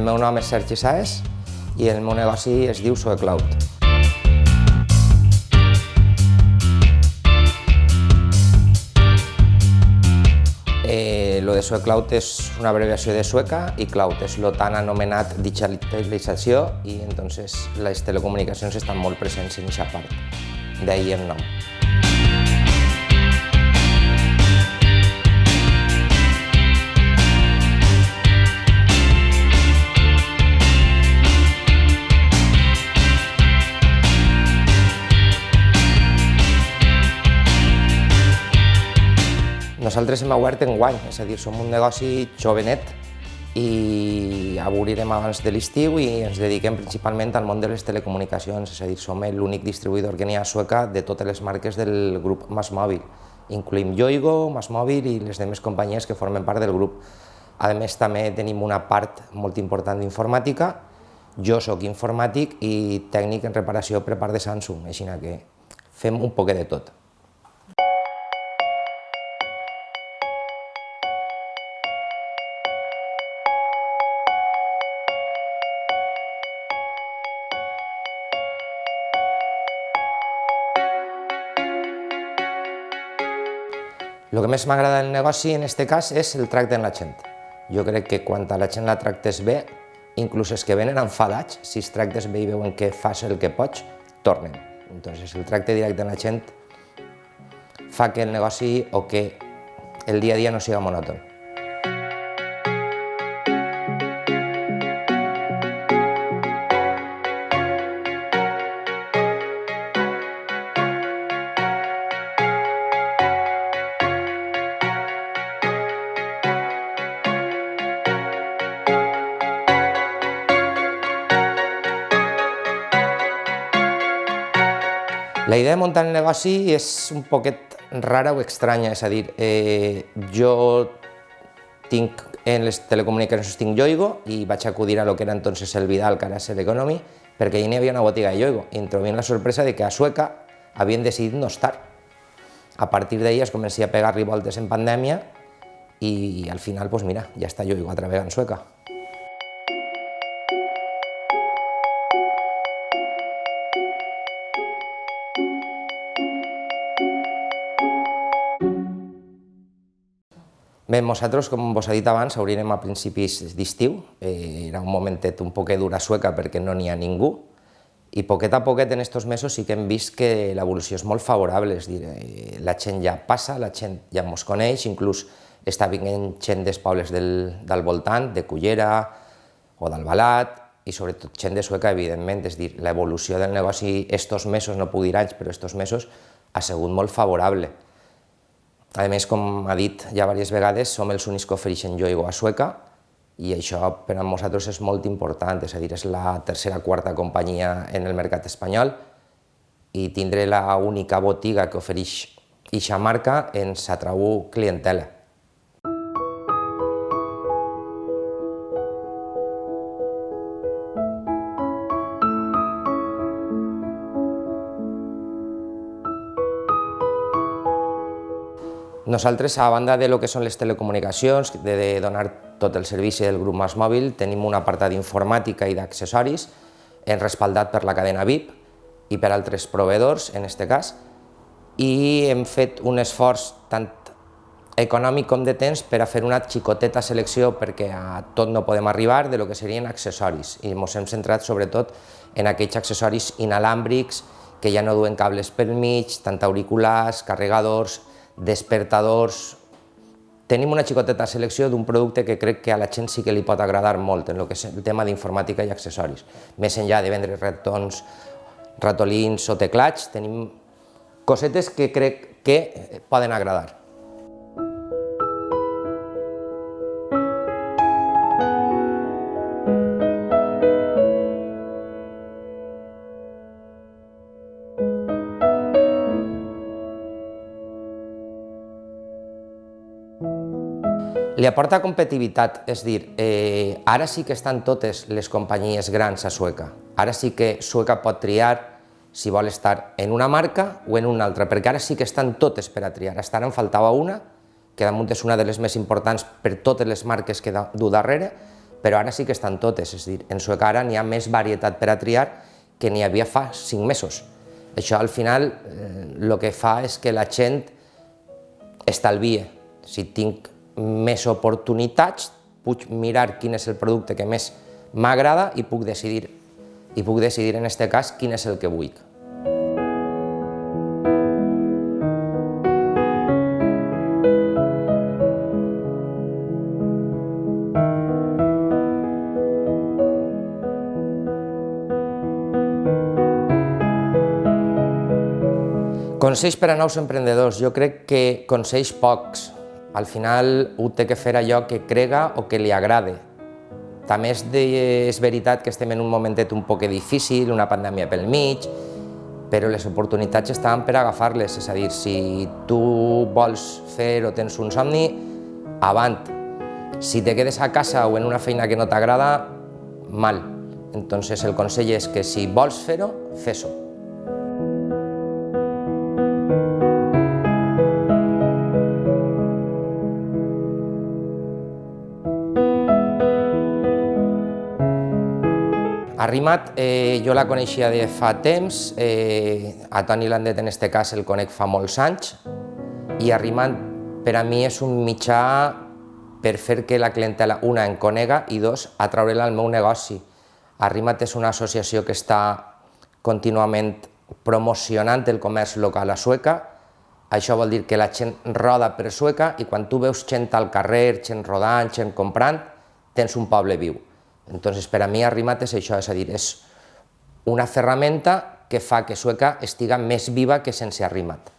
meu nom és Sergi Saez i el meu negoci es diu Suecloud. Lo de Suecloud és una abreviació de Sueca i Cloud és lo tan anomenat digitalització i entonces les telecomunicacions estan molt presents en aquesta part, d'ahir el nom. Nosaltres hem obert enguany, és a dir, som un negoci jovenet i obrirem abans de l'estiu i ens dediquem principalment al món de les telecomunicacions, és a dir, som l'únic distribuïdor que n'hi ha a Sueca de totes les marques del grup MásMóvil. Incluïm Yoigo, MásMóvil i les demés companyies que formen part del grup. A més, també tenim una part molt important d'informàtica. Jo soc informàtic i tècnic en reparació per part de Samsung, així que fem un poquet de tot. El que més m'agrada del negoci en aquest cas és el tracte amb la gent. Jo crec que quan a la gent la tractes bé, inclús els que venen enfadats, si els tractes bé i veuen que fas el que pots, tornen. Entonces, el tracte directe amb la gent fa que el negoci o que el dia a dia no siga monòton. La idea de muntar el negoci és un poquet rara o estranya, és a dir, jo tinc en les telecomunicacions tinc Yoigo i vaig acudir a lo que era entonces el Vidal, que ara és l'Economy, perquè allà hi havia una botiga de Yoigo i em trobé la sorpresa de que a Sueca havien decidit no estar. A partir d'ahí es comença a pegar revoltes en pandèmia i al final, pues mira, ja està Yoigo altra vegada en Sueca. Bé, nosaltres, com vos he dit abans, obrirem a principis d'estiu. Era un momentet un poquet dur a Sueca perquè no n'hi ha ningú i poquet a poquet en aquests mesos sí que hem vist que l'evolució és molt favorable, és dir, la gent ja passa, la gent ja ens coneix, inclús està vinguent gent dels pobles del voltant, de Cullera o d'Albalat i sobretot gent de Sueca, evidentment, és dir, l'evolució del negoci estos mesos, no puc dir anys, però estos mesos ha sigut molt favorable. A més, com ha dit ja diverses vegades, som els únics que ofereixen Yoigo a Sueca i això per a nosaltres és molt important, és a dir, és la tercera o quarta companyia en el mercat espanyol i tindre l'única botiga que ofereix aquesta marca ens atrau clientela. Nosaltres, a banda de lo que són les telecomunicacions, de donar tot el servici del grup MásMóvil, tenim un apartat d'informàtica i d'accessoris respaldat per la cadena VIP i per altres proveïdors, en aquest cas, i hem fet un esforç tant econòmic com de temps per a fer una xicoteta selecció perquè a tot no podem arribar de lo que serien accessoris i ens hem centrat sobretot en aquells accessoris inalàmbrics que ja no duen cables pel mig, tant auriculars, carregadors, despertadors. Tenim una xicoteta selecció d'un producte que crec que a la gent sí que li pot agradar molt en el que és el tema d'informàtica i accessoris. Més enllà de vendre ratons, ratolins o teclats, tenim cosetes que crec que poden agradar. Li aporta competitivitat, és dir, ara sí que estan totes les companyies grans a Sueca. Ara sí que Sueca pot triar si vol estar en una marca o en una altra, perquè ara sí que estan totes per a triar. Fins ara en faltava una, que damunt és una de les més importants per totes les marques que du darrere, però ara sí que estan totes, és a dir, en Sueca ara n'hi ha més varietat per a triar que n'hi havia fa 5 mesos. Això al final el que fa és que la gent estalvia. Si tinc més oportunitats, puc mirar quin és el producte que més m'agrada i puc decidir en aquest cas quin és el que vull. Consells per a nous emprenedors. Jo crec que consells pocs. Al final ho té que fer allò que crega o que li agrade. També és veritat que estem en un momentet un poc difícil, una pandèmia pel mig, però les oportunitats estan per agafar-les. És a dir, si tu vols fer o tens un somni, avant. Si te quedes a casa o en una feina que no t'agrada, mal. Entonces el consell és que si vols fer-ho, fes-ho. Arrimat, jo la coneixia de fa temps, a Toni Landet en aquest cas el conec fa molts anys, i Arrimat per a mi és un mitjà per fer que la clientela, una, em conega i dos, atraure-la al meu negoci. Arrimat és una associació que està contínuament promocionant el comerç local a Sueca. Això vol dir que la gent roda per Sueca i quan tu veus gent al carrer, gent rodant, gent comprant, tens un poble viu. Entonces, per a mi Arrimat és això, és a dir, és una ferramenta que fa que Sueca estiga més viva que sense Arrimat.